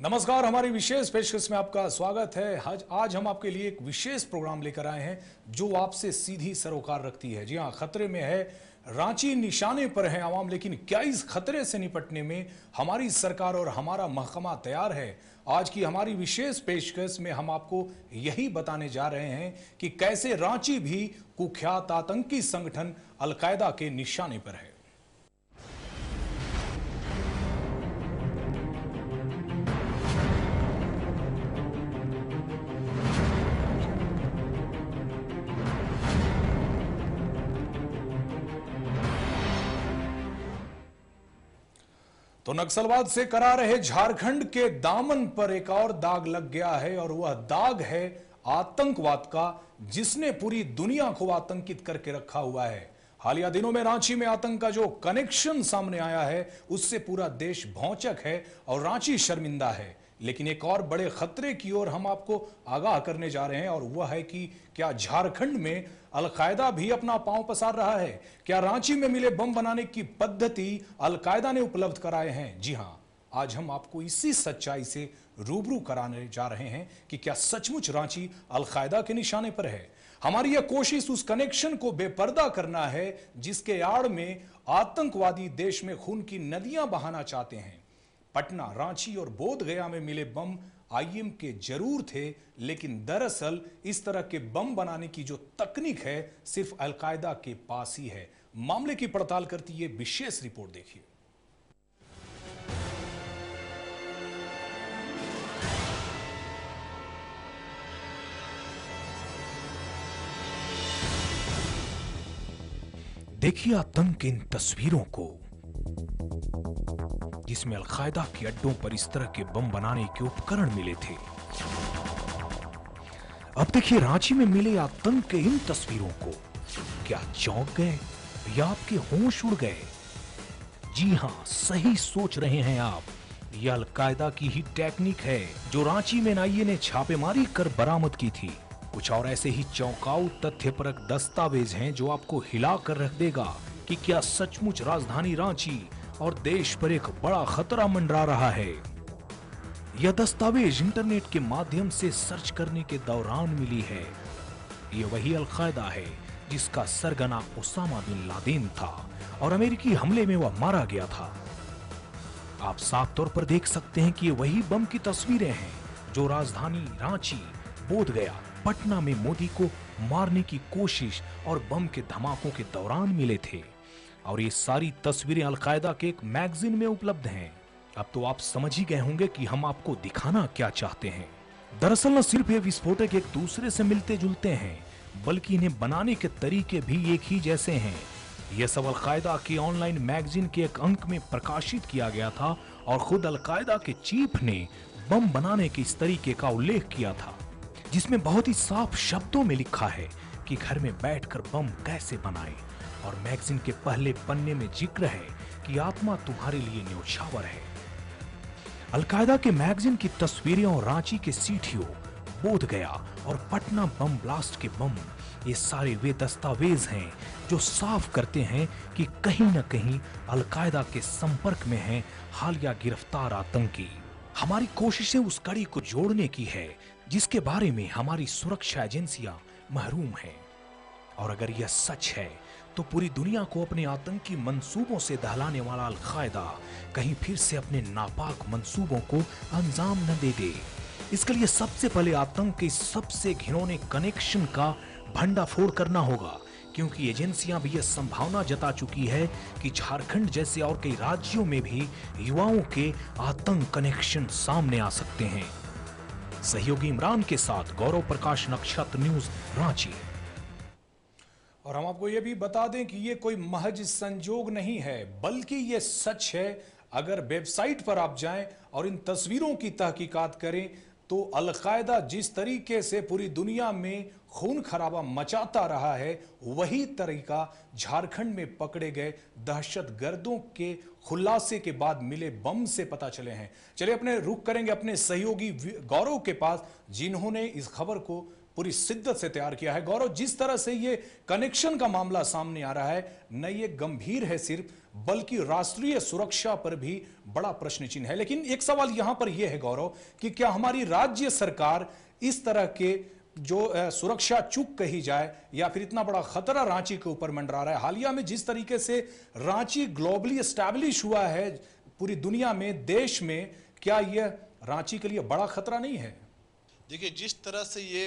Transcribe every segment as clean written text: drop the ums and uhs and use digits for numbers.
नमस्कार, हमारी विशेष पेशकश में आपका स्वागत है। आज हम आपके लिए एक विशेष प्रोग्राम लेकर आए हैं जो आपसे सीधी सरोकार रखती है। जी हां, खतरे में है रांची, निशाने पर है आवाम, लेकिन क्या इस खतरे से निपटने में हमारी सरकार और हमारा महकमा तैयार है? आज की हमारी विशेष पेशकश में हम आपको यही बताने जा रहे हैं कि कैसे रांची भी कुख्यात आतंकी संगठन अलकायदा के निशाने पर है। तो नक्सलवाद से करा रहे झारखंड के दामन पर एक और दाग लग गया है, और वह दाग है आतंकवाद का, जिसने पूरी दुनिया को आतंकित करके रखा हुआ है। हालिया दिनों में रांची में आतंक का जो कनेक्शन सामने आया है, उससे पूरा देश भौंचक है और रांची शर्मिंदा है। लेकिन एक और बड़े खतरे की ओर हम आपको आगाह करने जा रहे हैं, और वह है कि क्या झारखंड में अलकायदा भी अपना पांव पसार रहा है? क्या रांची में मिले बम बनाने की पद्धति अलकायदा ने उपलब्ध कराए हैं? जी हां, आज हम आपको इसी सच्चाई से रूबरू कराने जा रहे हैं कि क्या सचमुच रांची अलकायदा के निशाने पर है। हमारी यह कोशिश उस कनेक्शन को बेपर्दा करना है जिसके आड़ में आतंकवादी देश में खून की नदियां बहाना चाहते हैं। पटना, रांची और बोधगया में मिले बम आईएम के जरूर थे, लेकिन दरअसल इस तरह के बम बनाने की जो तकनीक है सिर्फ अलकायदा के पास ही है। मामले की पड़ताल करती ये विशेष रिपोर्ट देखिए। देखिए आतंक की इन तस्वीरों को, जिसमें अलकायदा के अड्डों पर इस तरह के बम बनाने के उपकरण मिले थे। अब देखिए रांची में मिले आतंक के इन तस्वीरों को। क्या चौंक गए या आपके होश उड़ गए? जी हां, सही सोच रहे हैं आप। यह अलकायदा की ही टेक्निक है जो रांची में एनआईए ने छापेमारी कर बरामद की थी। कुछ और ऐसे ही चौंकाऊ तथ्यपरक दस्तावेज हैं जो आपको हिला कर रख देगा कि क्या सचमुच राजधानी रांची और देश पर एक बड़ा खतरा मंडरा रहा है। यह दस्तावेज इंटरनेट के माध्यम से सर्च करने के दौरान मिली है। यह वही अलकायदा है जिसका सरगना ओसामा बिन लादेन था और अमेरिकी हमले में वह मारा गया था। आप साफ तौर पर देख सकते हैं कि ये वही बम की तस्वीरें हैं जो राजधानी रांची, बोधगया, पटना में मोदी को मारने की कोशिश और बम के धमाकों के दौरान मिले थे। और ये सारी तस्वीरें अलकायदा के एक मैगजीन में उपलब्ध हैं। अब तो आप समझ ही गए होंगे कि हम आपको दिखाना क्या चाहते हैं। दरअसल न सिर्फ ये विस्फोटक एक दूसरे से मिलते जुलते हैं, बल्कि इन्हें बनाने के तरीके भी एक ही जैसे हैं। यह सब अलकायदा के ऑनलाइन मैगजीन के एक अंक में प्रकाशित किया गया था, और खुद अलकायदा के चीफ ने बम बनाने के इस तरीके का उल्लेख किया था, जिसमें बहुत ही साफ शब्दों में लिखा है कि घर में बैठकर बम कैसे बनाएं। और मैगजीन के पहले पन्ने में जिक्र है कि आत्मा तुम्हारे लिए न्योछावर है। अलकायदा के मैगजीन की तस्वीरें और रांची के सीटीओ, बोधगया और पटना बम ब्लास्ट के बम, ये सारे वे दस्तावेज हैं जो साफ करते हैं कि कहीं न कहीं अलकायदा के संपर्क में हैं हालिया गिरफ्तार आतंकी। हमारी कोशिशें उस कड़ी को जोड़ने की है जिसके बारे में हमारी सुरक्षा एजेंसियां महरूम हैं। और अगर यह सच है तो पूरी दुनिया को अपने आतंकी मंसूबों से दहलाने वाला अलकायदा कहीं फिर से अपने नापाक मंसूबों को अंजाम न दे दे। इसके लिए सबसे पहले आतंक के सबसे घिनौने कनेक्शन का भंडाफोड़ करना होगा, क्योंकि एजेंसियां भी यह संभावना जता चुकी है कि झारखंड जैसे और कई राज्यों में भी युवाओं के आतंक कनेक्शन सामने आ सकते हैं। सहयोगी इमरान के साथ गौरव प्रकाश, नक्षत्र न्यूज, रांची। और हम आपको यह भी बता दें कि यह कोई महज संजोग नहीं है, बल्कि यह सच है। अगर वेबसाइट पर आप जाएं और इन तस्वीरों की तहकीकात करें तो अलकायदा जिस तरीके से पूरी दुनिया में खून खराबा मचाता रहा है, वही तरीका झारखंड में पकड़े गए दहशतगर्दों के खुलासे के बाद मिले बम से पता चले हैं। चलिए अपने रुख करेंगे अपने सहयोगी गौरव के पास, जिन्होंने इस खबर को पूरी शिद्दत से तैयार किया है। गौरव, जिस तरह से ये कनेक्शन का मामला सामने आ रहा है, न ये गंभीर है सिर्फ, बल्कि राष्ट्रीय सुरक्षा पर भी बड़ा प्रश्न चिन्ह है। लेकिन एक सवाल यहां पर यह है गौरव कि क्या हमारी राज्य सरकार इस तरह के जो सुरक्षा चूक कही जाए या फिर इतना बड़ा खतरा रांची के ऊपर मंडरा रहा है, हालिया में जिस तरीके से रांची ग्लोबली एस्टैब्लिश हुआ है पूरी दुनिया में, देश में, क्या यह रांची के लिए बड़ा खतरा नहीं है? देखिए, जिस तरह से ये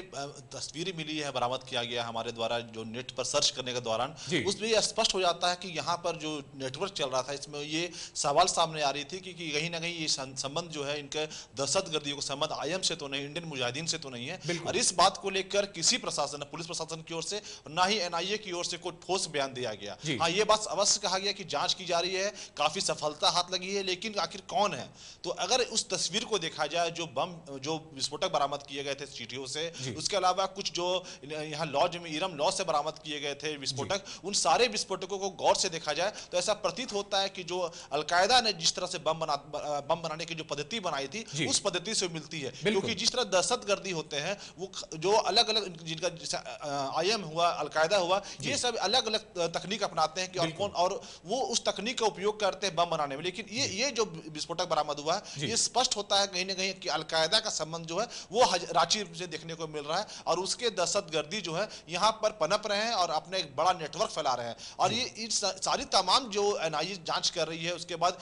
तस्वीरें मिली है, बरामद किया गया हमारे द्वारा जो नेट पर सर्च करने के दौरान, उसमें ये स्पष्ट हो जाता है कि यहाँ पर जो नेटवर्क चल रहा था, इसमें ये सवाल सामने आ रही थी कि कहीं ना कहीं ये संबंध जो है इनके दहशतगर्दियों का संबंध आईएम से तो नहीं, इंडियन मुजाहिदीन से तो नहीं है। और इस बात को लेकर किसी प्रशासन, पुलिस प्रशासन की ओर से ना ही एनआईए की ओर से कोई ठोस बयान दिया गया। हाँ, ये बात अवश्य कहा गया कि जांच की जा रही है, काफी सफलता हाथ लगी है, लेकिन आखिर कौन है? तो अगर उस तस्वीर को देखा जाए, जो विस्फोटक बरामद किए गए थे सीटीओ से, उसके अलावा कुछ जो यहाँ लॉज में इरम लॉज से बरामद किए गए थे विस्फोटक, उन सारे विस्फोटकों को गौर से देखा जाए तो ऐसा प्रतीत होता है कि जो अलकायदा ने जिस तरह से बम बनाने की जो पद्धति बनाई थी, उस पद्धति से मिलती है। क्योंकि जिस तरह दहशतगर्दी होते हैं, वो जो अलग अलग, जिनका आईएम हुआ, अलकायदा हुआ, ये सब अलग अलग तकनीक अपनाते हैं कि और वो उस तकनीक का उपयोग करते हैं बम बनाने में। लेकिन ये जो विस्फोटक बरामद हुआ, ये स्पष्ट होता है कहीं ना कहीं कि अलकायदा का संबंध जो है वो रांची से देखने को मिल रहा है, और उसके दहशतगर्दी जो है यहाँ पर पनप रहे हैं और अपने एक बड़ा नेटवर्क फैला रहे हैं। और ये सारी तमाम जो एनआईए जांच कर रही है, उसके बाद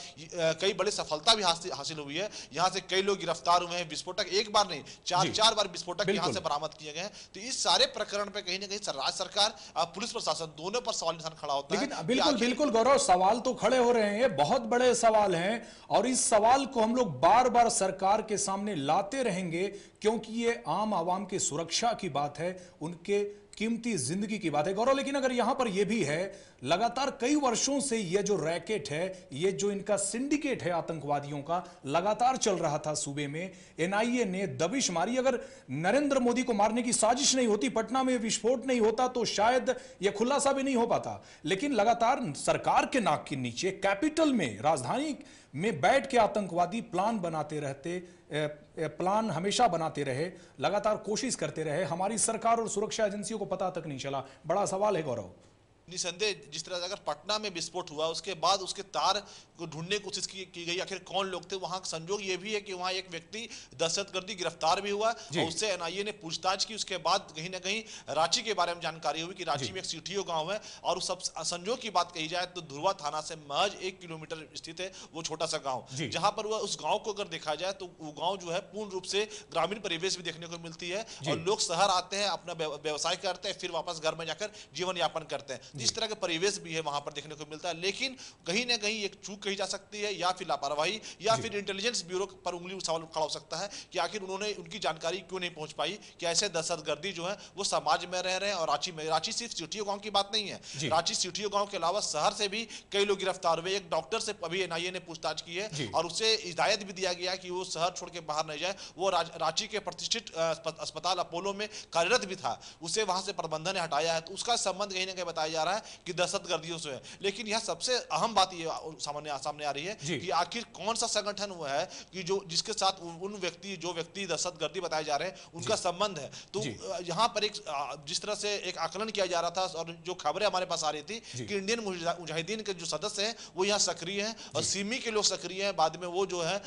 कई बड़ी सफलता भी हासिल हुई है। यहाँ से कई लोग गिरफ्तार हुए हैं। विस्फोटक एक बार नहीं, चार बार विस्फोटक यहाँ से बरामद किए गए हैं। तो इस सारे प्रकरण पे कहीं ना कहीं राज्य सरकार और पुलिस प्रशासन दोनों पर सवाल निशान खड़ा होता है। बिल्कुल गौरव, सवाल तो खड़े हो रहे हैं, बहुत बड़े सवाल हैं, और इस सवाल को हम लोग बार बार सरकार के सामने लाते रहेंगे, क्योंकि ये आम आवाम की सुरक्षा की बात है, उनके कीमती जिंदगी की बात है गौरव। लेकिन अगर यहां पर यह भी है, लगातार कई वर्षों से यह जो रैकेट है, यह जो इनका सिंडिकेट है आतंकवादियों का, लगातार चल रहा था सूबे में। एनआईए ने दबिश मारी। अगर नरेंद्र मोदी को मारने की साजिश नहीं होती, पटना में विस्फोट नहीं होता, तो शायद यह खुलासा भी नहीं हो पाता। लेकिन लगातार सरकार के नाक के नीचे, कैपिटल में, राजधानी में बैठ के आतंकवादी प्लान बनाते रहते, प्लान हमेशा बनाते रहे, लगातार कोशिश करते रहे। हमारी सरकार और सुरक्षा एजेंसियों को पता तक नहीं चला। बड़ा सवाल है गौरव। निसंदेह, जिस तरह से अगर पटना में विस्फोट हुआ, उसके बाद उसके तार को ढूंढने की कोशिश की गई, आखिर कौन लोग थे। वहां संजोग ये भी है कि वहां एक व्यक्ति दहशतगर्दी गिरफ्तार भी हुआ और उससे एनआईए ने पूछताछ की। उसके बाद कहीं ना कहीं रांची के बारे में जानकारी हुई कि रांची में एक सीटीओ गांव है, और सब संजोग की बात कही जाए तो धुरवा थाना से महज 1 किलोमीटर स्थित है वो छोटा सा गाँव, जहां पर वह उस गाँव को अगर देखा जाए तो वो गाँव जो है पूर्ण रूप से ग्रामीण परिवेश भी देखने को मिलती है। और लोग शहर आते हैं, अपना व्यवसाय करते हैं, फिर वापस घर में जाकर जीवन यापन करते हैं। इस तरह के परिवेश भी है वहां पर देखने को मिलता है। लेकिन कहीं ना कहीं एक चूक कही जा सकती है, या फिर लापरवाही, या फिर इंटेलिजेंस ब्यूरो पर उंगली सवाल खड़ा हो सकता है कि आखिर उन्होंने उनकी जानकारी क्यों नहीं पहुंच पाई कि ऐसे दहशतगर्दी जो है वो समाज में रह रहे हैं। और रांची सिर्फ सीटीओ गांव की बात नहीं है, रांची सीटीओ गांव के अलावा शहर से भी कई लोग गिरफ्तार हुए। एक डॉक्टर से अभी एनआईए ने पूछताछ की है और उसे हिदायत भी दिया गया कि वो शहर छोड़ के बाहर नहीं जाए। वो रांची के प्रतिष्ठित अस्पताल अपोलो में कार्यरत भी था, उसे वहां से प्रबंधन ने हटाया है। तो उसका संबंध कहीं ना कहीं बताया जा रहा है कि दहशतगर्दियों से है। लेकिन यह सबसे अहम बात ये सामने आ रही है कि आखिर कौन सा संगठन हुआ है कि जिसके साथ जो व्यक्ति दहशतगर्दी बताए जा रहे हैं उनका संबंध है। तो यहाँ पर जिस तरह से एक आकलन किया जा रहा था और जो खबरें हमारे पास आ रही थी कि इंडियन मुजाहिदीन के जो सदस्य हैं वो यहाँ सक्रिय हैं और सिमी के लोग सक्रिय हैं। बाद में वो जो है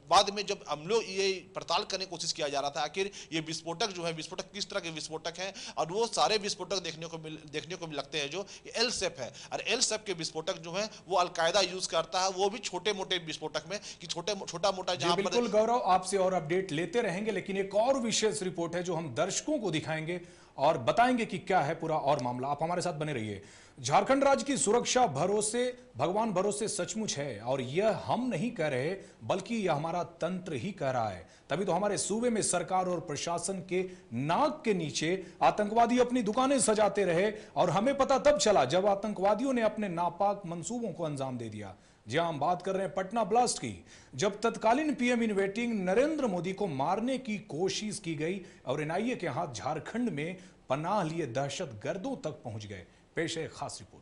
बाद में जब हम लोग ये पड़ताल करने की कोशिश किया जा रहा था आखिर ये विस्फोटक जो है, विस्फोटक किस तरह के विस्फोटक हैं, और वो सारे विस्फोटक देखने को लगते हैं जो एल सेप है। और एल सेप के विस्फोटक जो है वो अलकायदा यूज करता है, वो भी छोटे मोटे विस्फोटक में, कि छोटा मोटा जहां पर। बिल्कुल गौरव, आपसे और अपडेट लेते रहेंगे, लेकिन एक और विशेष रिपोर्ट है जो हम दर्शकों को दिखाएंगे और बताएंगे कि क्या है पूरा और मामला। आप हमारे साथ बने रहिए। झारखंड राज्य की सुरक्षा भरोसे, भगवान भरोसे सचमुच है, और यह हम नहीं कह रहे बल्कि यह हमारा तंत्र ही कह रहा है। तभी तो हमारे सूबे में सरकार और प्रशासन के नाक के नीचे आतंकवादी अपनी दुकानें सजाते रहे, और हमें पता तब चला जब आतंकवादियों ने अपने नापाक मंसूबों को अंजाम दे दिया। जी हम बात कर रहे हैं पटना ब्लास्ट की, जब तत्कालीन PM in waiting Narendra Modi को मारने की कोशिश की गई और एनआईए के हाथ झारखंड में पनाह लिए दहशतगर्दों तक पहुंच गए। पेश है खास रिपोर्ट।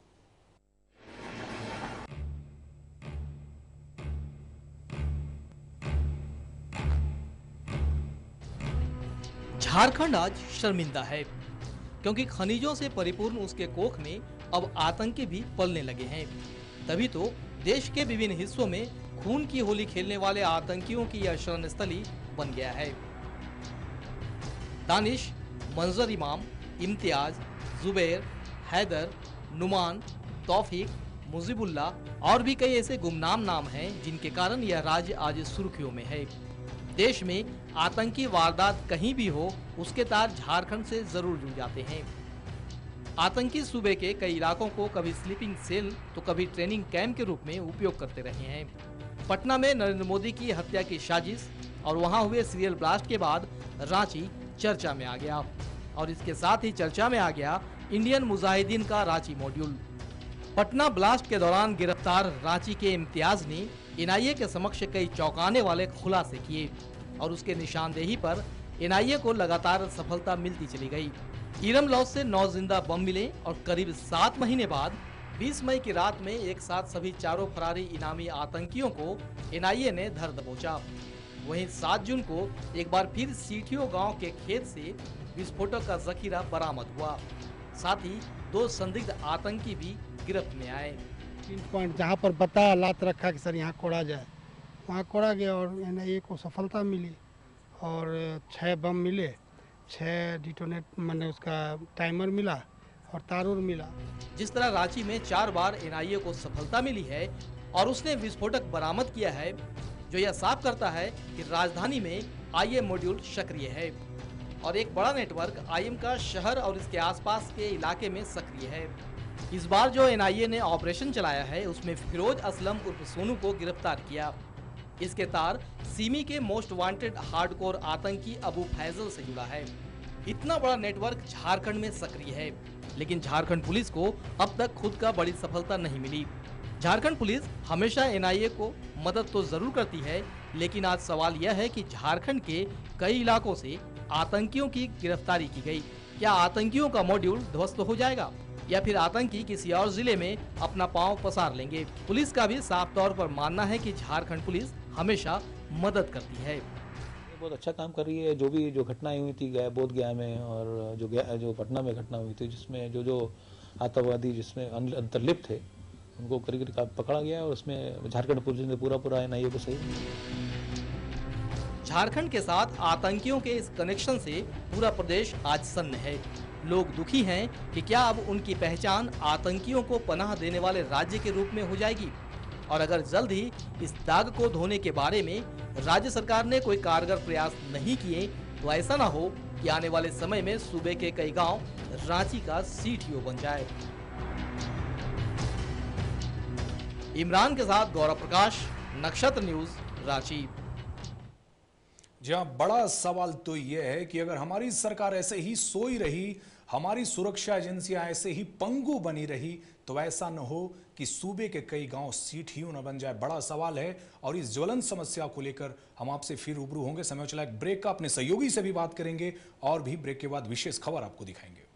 झारखंड आज शर्मिंदा है क्योंकि खनिजों से परिपूर्ण उसके कोख में अब आतंकी भी पलने लगे हैं। तभी तो देश के विभिन्न हिस्सों में खून की होली खेलने वाले आतंकियों की यह शरण स्थली बन गया है। दानिश, मंजर इमाम, इम्तियाज, जुबैर, हैदर, नुमान, तौफीक, मुजीबुल्ला और भी कई ऐसे गुमनाम नाम हैं जिनके कारण यह राज्य आज सुर्खियों में है। देश में आतंकी वारदात कहीं भी हो, उसके तार झारखंड से जरूर जुड़ जाते हैं। आतंकी सूबे के कई इलाकों को कभी स्लीपिंग सेल तो कभी ट्रेनिंग कैंप के रूप में उपयोग करते रहे हैं। पटना में नरेंद्र मोदी की हत्या की साजिश और वहां हुए सीरियल ब्लास्ट के बाद रांची चर्चा में आ गया और इसके साथ ही चर्चा में आ गया इंडियन मुजाहिदीन का रांची मॉड्यूल। पटना ब्लास्ट के दौरान गिरफ्तार रांची के इम्तियाज ने एनआईए के समक्ष कई चौंकाने वाले खुलासे किए और उसके निशानदेही पर एनआईए को लगातार सफलता मिलती चली गई। इरम लॉस से 9 जिंदा बम मिले और करीब 7 महीने बाद 20 मई की रात में एक साथ सभी चारों फरारी इनामी आतंकियों को एनआईए ने धर दबोचा। वहीं 7 जून को एक बार फिर सीठियो गांव के खेत से विस्फोटक का जखीरा बरामद हुआ। साथ ही 2 संदिग्ध आतंकी भी गिरफ्त में आए। 3 पॉइंट जहाँ पर बताया लात रखा कि सर यहाँ कोड़ा जाए, वहाँ कोड़ा गया और एनआईए को सफलता मिली और 6 बम मिले, 6 डिटोनेट मैंने उसका टाइमर मिला और तारूर मिला। जिस तरह रांची में 4 बार एनआईए को सफलता मिली है और उसने विस्फोटक बरामद किया है, जो यह साफ करता है कि राजधानी में आईएम मॉड्यूल सक्रिय है और एक बड़ा नेटवर्क आईएम का शहर और इसके आसपास के इलाके में सक्रिय है। इस बार जो एनआईए ने ऑपरेशन चलाया है उसमें फिरोज असलम उर्फ सोनू को गिरफ्तार किया। इसके तार सीमी के मोस्ट वांटेड हार्डकोर आतंकी अबू फैजल से जुड़ा है। इतना बड़ा नेटवर्क झारखंड में सक्रिय है, लेकिन झारखंड पुलिस को अब तक खुद का बड़ी सफलता नहीं मिली। झारखंड पुलिस हमेशा एनआईए को मदद तो जरूर करती है, लेकिन आज सवाल यह है कि झारखंड के कई इलाकों से आतंकियों की गिरफ्तारी की गई। क्या आतंकियों का मॉड्यूल ध्वस्त हो जाएगा या फिर आतंकी किसी और जिले में अपना पांव पसार लेंगे? पुलिस का भी साफ तौर पर मानना है कि झारखंड पुलिस हमेशा मदद करती है। बहुत अच्छा काम कर रही है। जो घटनाएं हुई थी बोध गया में और जो पटना में घटना हुई थी, जिसमें जो आतंकवादी जिसमें अंतर्लिप्त थे उनको करीब पकड़ा गया और उसमें झारखंड पुलिस ने पूरा एनआईए को सही। झारखंड के साथ आतंकियों के इस कनेक्शन से पूरा प्रदेश आज सन्न है। लोग दुखी हैं कि क्या अब उनकी पहचान आतंकियों को पनाह देने वाले राज्य के रूप में हो जाएगी, और अगर जल्द ही इस दाग को धोने के बारे में राज्य सरकार ने कोई कारगर प्रयास नहीं किए तो ऐसा ना हो कि आने वाले समय में सूबे के कई गांव रांची का सीठियो बन जाए। इमरान के साथ गौरव प्रकाश, नक्षत्र न्यूज, रांची। जहां बड़ा सवाल तो यह है कि अगर हमारी सरकार ऐसे ही सोई रही, हमारी सुरक्षा एजेंसियां ऐसे ही पंगु बनी रही, तो ऐसा न हो कि सूबे के कई गांव सीठियों न बन जाए। बड़ा सवाल है और इस ज्वलंत समस्या को लेकर हम आपसे फिर रूबरू होंगे। समय चला एक ब्रेक का, अपने सहयोगी से भी बात करेंगे और भी ब्रेक के बाद विशेष खबर आपको दिखाएंगे।